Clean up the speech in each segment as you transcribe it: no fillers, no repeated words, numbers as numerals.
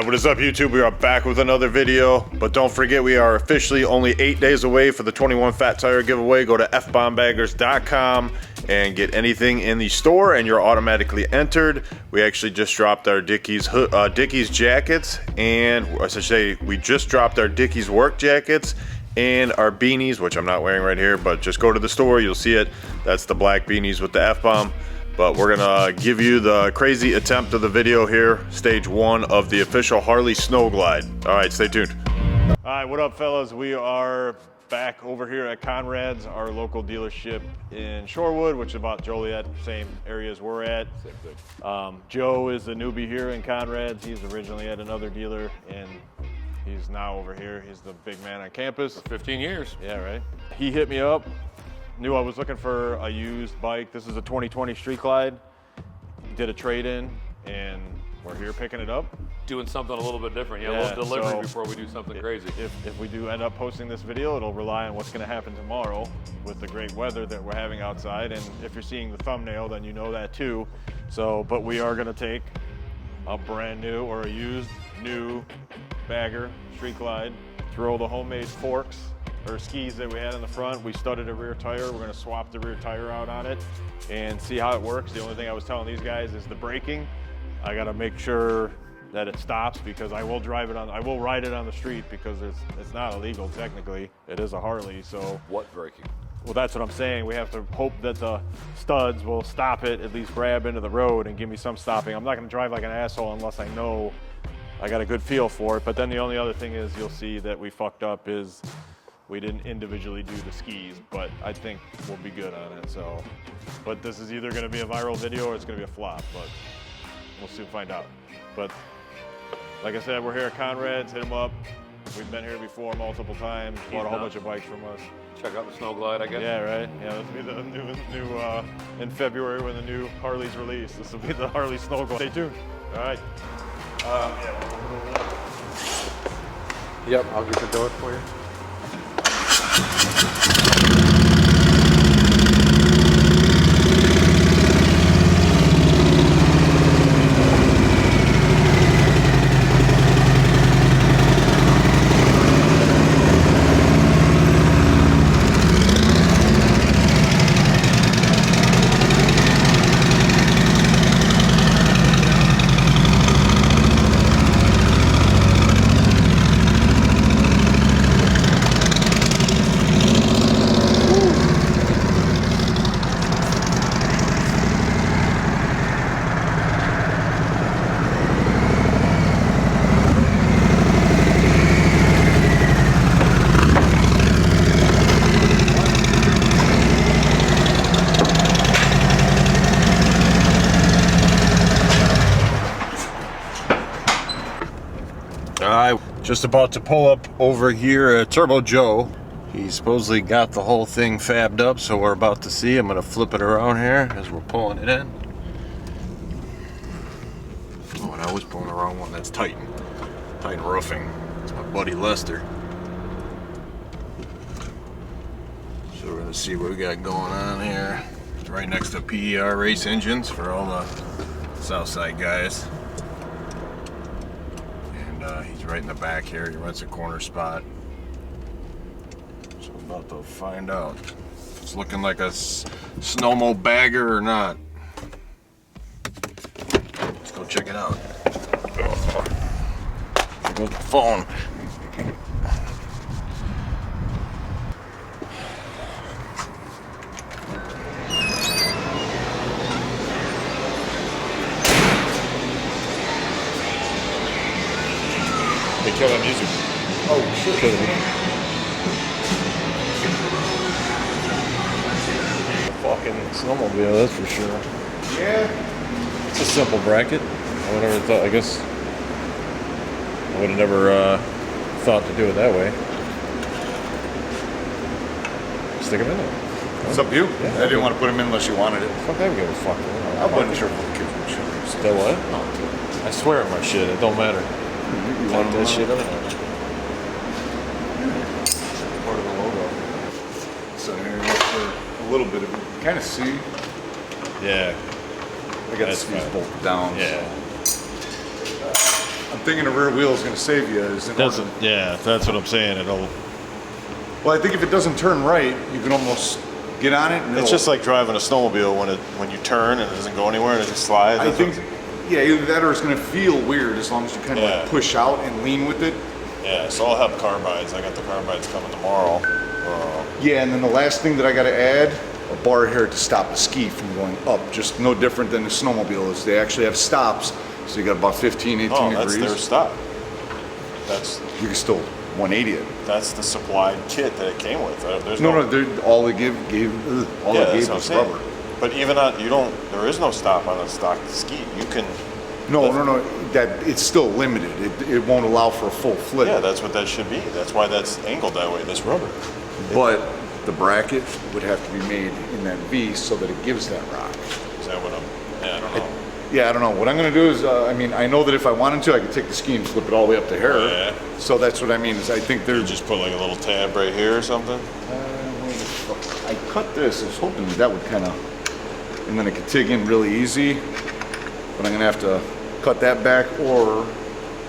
What is up, YouTube? We are back with another video, but don't forget we are officially only 8 days away for the 21 Fat Tire giveaway. Go to fbombbaggers.com and get anything in the store and you're automatically entered. We actually just dropped our Dickies jackets, and I should say we just dropped our Dickies work jackets and our beanies, which I'm not wearing right here, but just go to the store, you'll see it. That's the black beanies with the F-bomb. But we're gonna give you the crazy attempt of the video here, stage 1 of the official Harley Snow Glide. All right, stay tuned. All right, what up, fellas? We are back over here at Conrad's, our local dealership in Shorewood, which is about Joliet, same area as we're at. Same thing. Joe is the newbie here in Conrad's. He's originally at another dealer, and he's now over here. He's the big man on campus. For 15 years. Yeah, right. He hit me up. Knew I was looking for a used bike. This is a 2020 Street Glide. Did a trade-in, and we're here picking it up. Doing something a little bit different. Yeah, a little delivery so before we do something crazy. If we do end up posting this video, it'll rely on what's gonna happen tomorrow with the great weather that we're having outside. And if you're seeing the thumbnail, then you know that too. So, but we are gonna take a brand new or a used new bagger Street Glide, throw the homemade forks or skis that we had in the front. We studded a rear tire. We're gonna swap the rear tire out on it and see how it works. The only thing I was telling these guys is the braking. I gotta make sure that it stops because I will ride it on the street because it's not illegal technically. It is a Harley, so. What braking? Well, that's what I'm saying. We have to hope that the studs will stop it, at least grab into the road and give me some stopping. I'm not gonna drive like an asshole unless I know I got a good feel for it. But then the only other thing is you'll see that we fucked up is we didn't individually do the skis, but I think we'll be good on it. So, but this is either gonna be a viral video or it's gonna be a flop, but we'll soon find out. But like I said, we're here at Conrad's, hit them up. We've been here before multiple times, bought a whole bunch of bikes from us. Check out the Snow Glide, I guess. Yeah, right. Yeah, this will be the new in February when the new Harley's released. This will be the Harley Snow Glide. Stay tuned. All right. Yep, I'll get the door for you. Just about to pull up over here at Turbo Joe. He supposedly got the whole thing fabbed up, so we're about to see. I'm gonna flip it around here as we're pulling it in. Oh, and I was pulling the wrong one. That's Titan. Titan Roofing. It's my buddy Lester. So we're gonna see what we got going on here. It's right next to PER Race Engines for all the Southside guys. He's right in the back here. He rents a corner spot. So I'm about to find out if it's looking like a Snowmobile bagger or not. Let's go check it out. There goes the phone. They kill that music. Oh, sure. Kill it. A fucking snowmobile, that's for sure. Yeah. It's a simple bracket. I would never thought. I guess I would have never thought to do it that way. Stick them in there. It's up to you. Yeah, I didn't want to put them in unless you wanted it. Fuck, I don't give a fuck. I wasn't sure what kids would show. That what? I swear at my shit. It don't matter. You Like want that shit up. part of the logo. So here, look for a little bit of it. Kind of see. Yeah. I got That's these fine. bolted down. Yeah. So I'm thinking a rear wheel is going to save you. Yeah, that's what I'm saying. Well, I think if it doesn't turn right, you can almost get on it. And it's just like driving a snowmobile when you turn and it doesn't go anywhere and it just slides. I think, yeah, either that or it's going to feel weird as long as you kind of like push out and lean with it. Yeah, so I'll have carbides. I got the carbides coming tomorrow. Yeah, and then the last thing that I got to add, a bar here to stop the ski from going up. Just no different than the snowmobile is. They actually have stops, so you got about 15, 18 degrees. That's their stop. You can still 180 it. That's the supplied kit that it came with. There's all it gave was rubber. But even on there is no stop on a stock ski. You can. No. That it's still limited. It won't allow for a full flip. Yeah, that's what that should be. That's why that's angled that way. This rubber. But the bracket would have to be made in that V so that it gives that rock. Is that what I don't know. I don't know. What I'm going to do is, I know that if I wanted to, I could take the ski and flip it all the way up to here. Yeah. So that's what I mean. Is I think they're just put like a little tab right here or something. I cut this. I was hoping that would kind of, and then it could dig in really easy. But I'm going to have to cut that back, or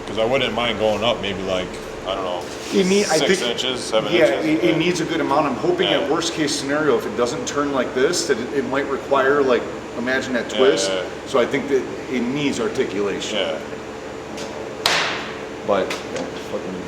because I wouldn't mind going up maybe like, I don't know, 6 inches, 7 inches. Yeah, it needs a good amount. I'm hoping at worst case scenario, if it doesn't turn like this, that it might require, like, imagine that twist. Yeah. So I think that it needs articulation. Yeah. But fucking.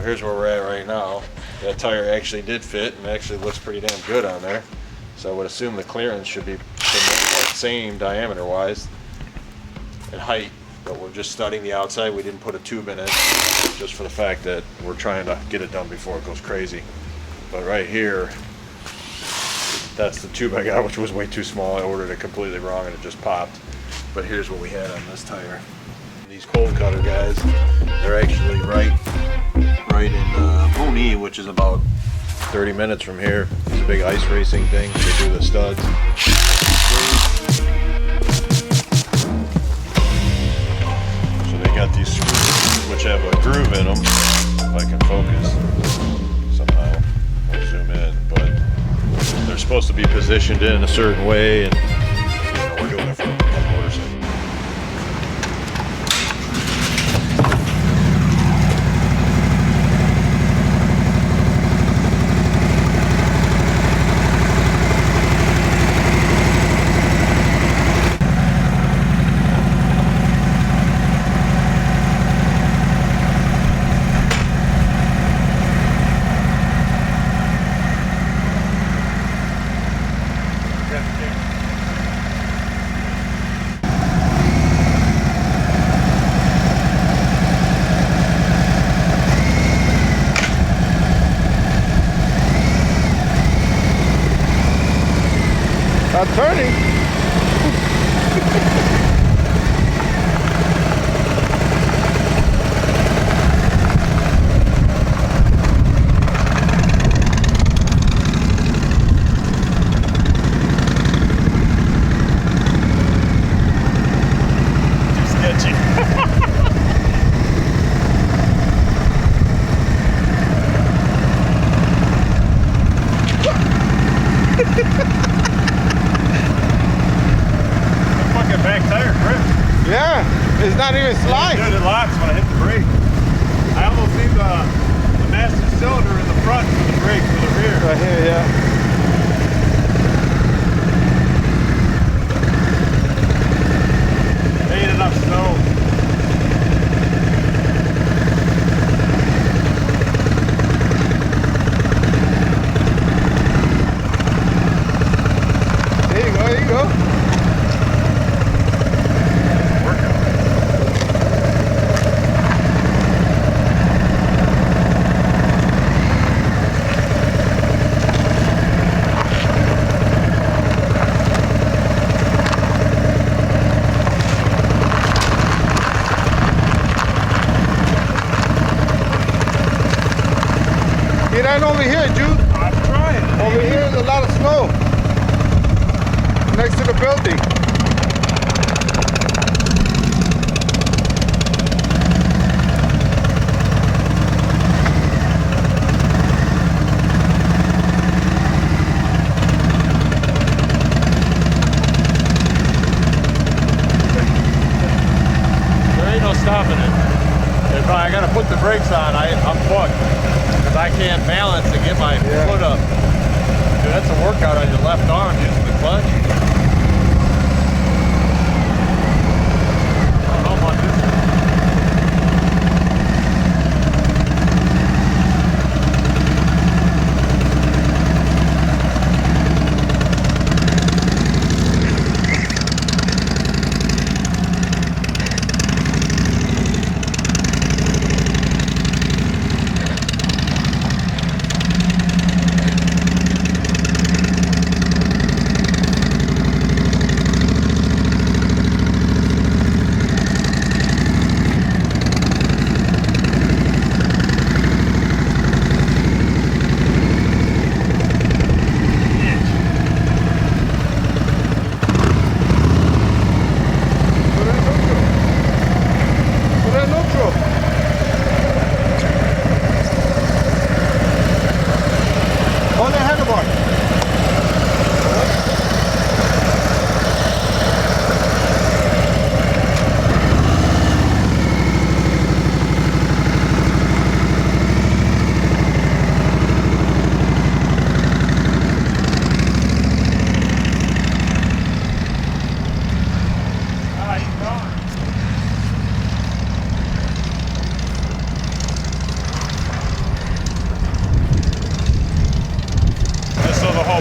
Here's where we're at right now. That tire actually did fit and actually looks pretty damn good on there. So I would assume the clearance should be the same diameter wise and height, but we're just studying the outside. We didn't put a tube in it just for the fact that we're trying to get it done before it goes crazy. But right here, that's the tube I got, which was way too small. I ordered it completely wrong and it just popped. But here's what we had on this tire. These cold cutter guys, they're actually right in Pony, which is about 30 minutes from here. It's a big ice racing thing. They do the studs. So they got these screws which have a groove in them. If I can focus somehow, I'll zoom in. But they're supposed to be positioned in a certain way, and we're doing it for a horse. Not turning. Too sketchy. Get on over here, Jude. I'm trying. Over here is a lot of snow. Next to the building. Stopping it. If I gotta put the brakes on, I'm fucked. Because I can't balance to get my foot up. Dude, that's a workout on your left arm using the clutch. I don't know about this.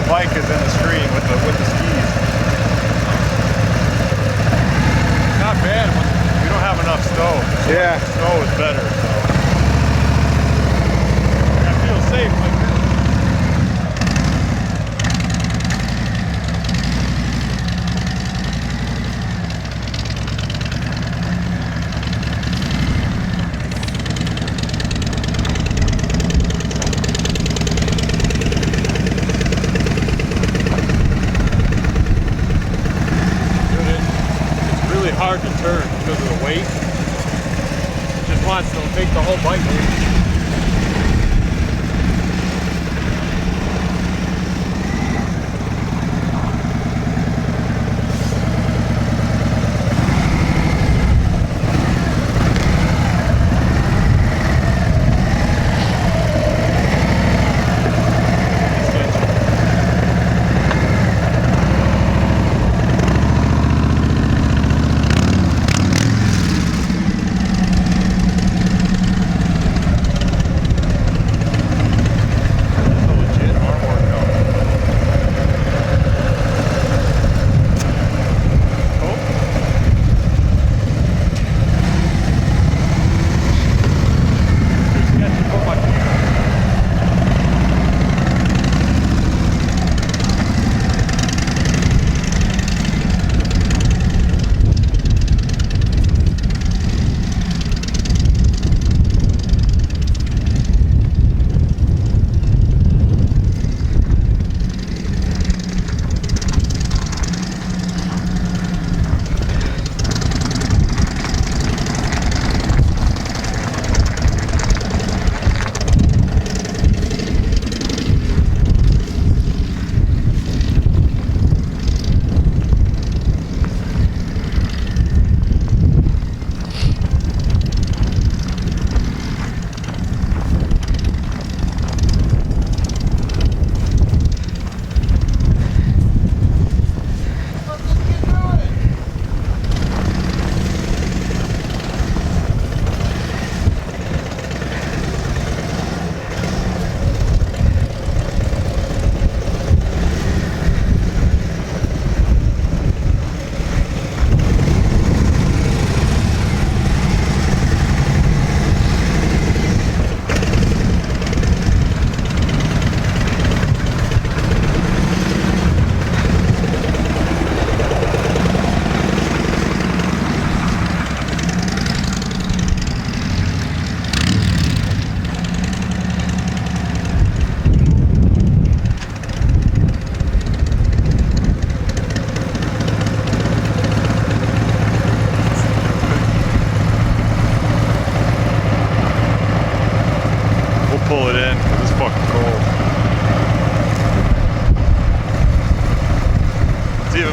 Bike is in the stream with the skis. Not bad. We don't have enough snow. So Yeah. Snow is better. So. I feel safe like this. Hard to turn because of the weight. It just wants to make the whole bike move.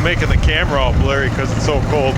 making the camera all blurry because it's so cold.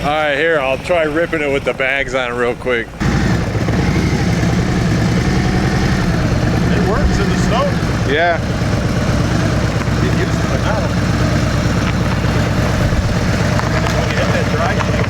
Alright, here, I'll try ripping it with the bags on real quick. It works in the snow. Yeah. Get used to it now. When you hit that dry thing.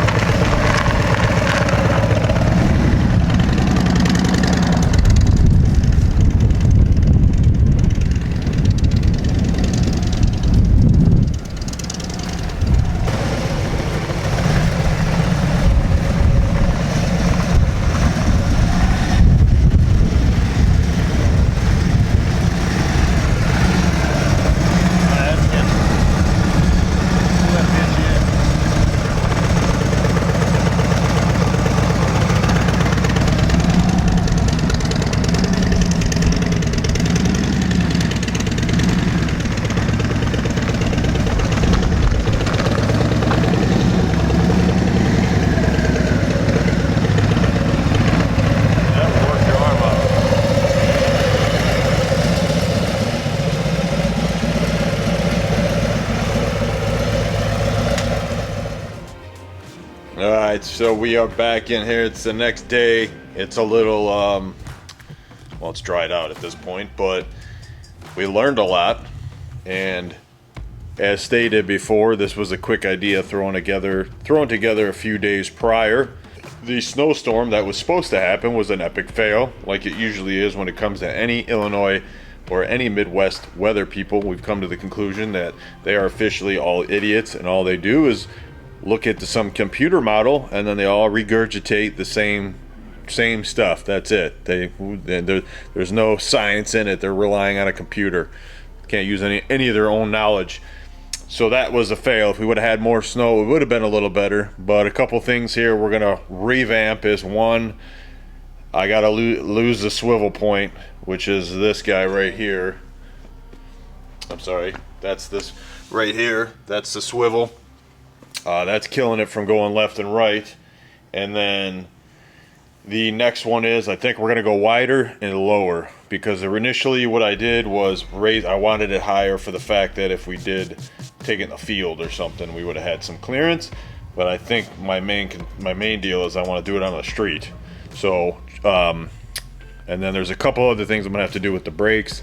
Alright, so we are back in here. It's the next day. It's a little, well, it's dried out at this point, but we learned a lot. And as stated before, this was a quick idea thrown together a few days prior. The snowstorm that was supposed to happen was an epic fail, like it usually is when it comes to any Illinois or any Midwest weather people. We've come to the conclusion that they are officially all idiots, and all they do is look at some computer model and then they all regurgitate the same stuff. That's it. There's no science in it. They're relying on a computer. Can't use any of their own knowledge. So that was a fail. If we would have had more snow, it would have been a little better. But a couple things here we're gonna revamp is, one, I gotta lose the swivel point, which is this guy right here. I'm sorry, that's this right here. That's the swivel. That's killing it from going left and right. And then the next one is, I think we're gonna go wider and lower, because initially what I did was I wanted it higher for the fact that if we did take it in the field or something, we would have had some clearance. But I think my main deal is I want to do it on the street. So, and then there's a couple other things I'm gonna have to do with the brakes.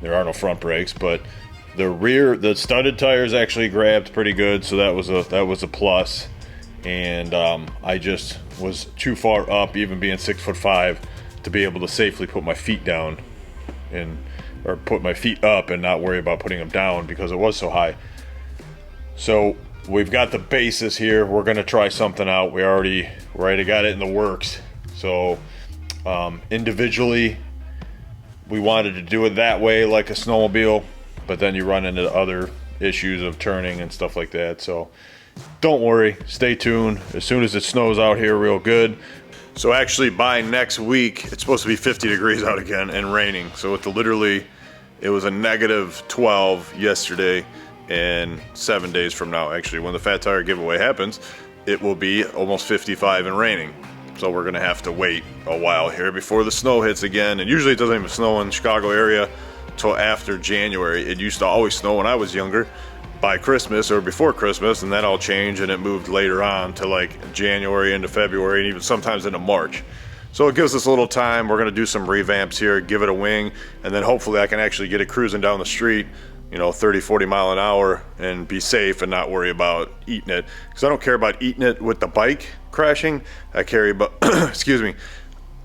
There are no front brakes, but the studded tires actually grabbed pretty good, so that was a plus. And I just was too far up, even being 6'5", to be able to safely put my feet down or put my feet up and not worry about putting them down because it was so high. So we've got the basis here. We're gonna try something out. We already got it in the works. So individually, we wanted to do it that way, like a snowmobile, but then you run into other issues of turning and stuff like that. So don't worry, stay tuned. As soon as it snows out here real good. So actually by next week, it's supposed to be 50 degrees out again and raining. So it was a -12 yesterday, and 7 days from now, actually, when the Fat Tire giveaway happens, it will be almost 55 and raining. So we're gonna have to wait a while here before the snow hits again. And usually it doesn't even snow in the Chicago area until after January. It used to always snow when I was younger by Christmas or before Christmas, and that all changed and it moved later on to like January into February and even sometimes into March. So it gives us a little time. We're gonna do some revamps here, give it a wing, and then hopefully I can actually get it cruising down the street, 30, 40 mile an hour and be safe and not worry about eating it. Because I don't care about eating it with the bike crashing. I care about, excuse me,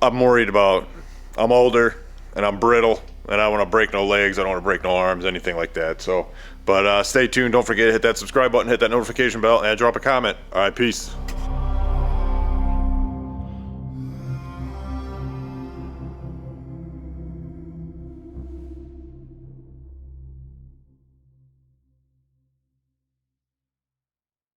I'm worried about, I'm older and I'm brittle and I don't want to break no legs, I don't want to break no arms, anything like that. So But stay tuned. Don't forget to hit that subscribe button, hit that notification bell, and drop a comment. All right, peace.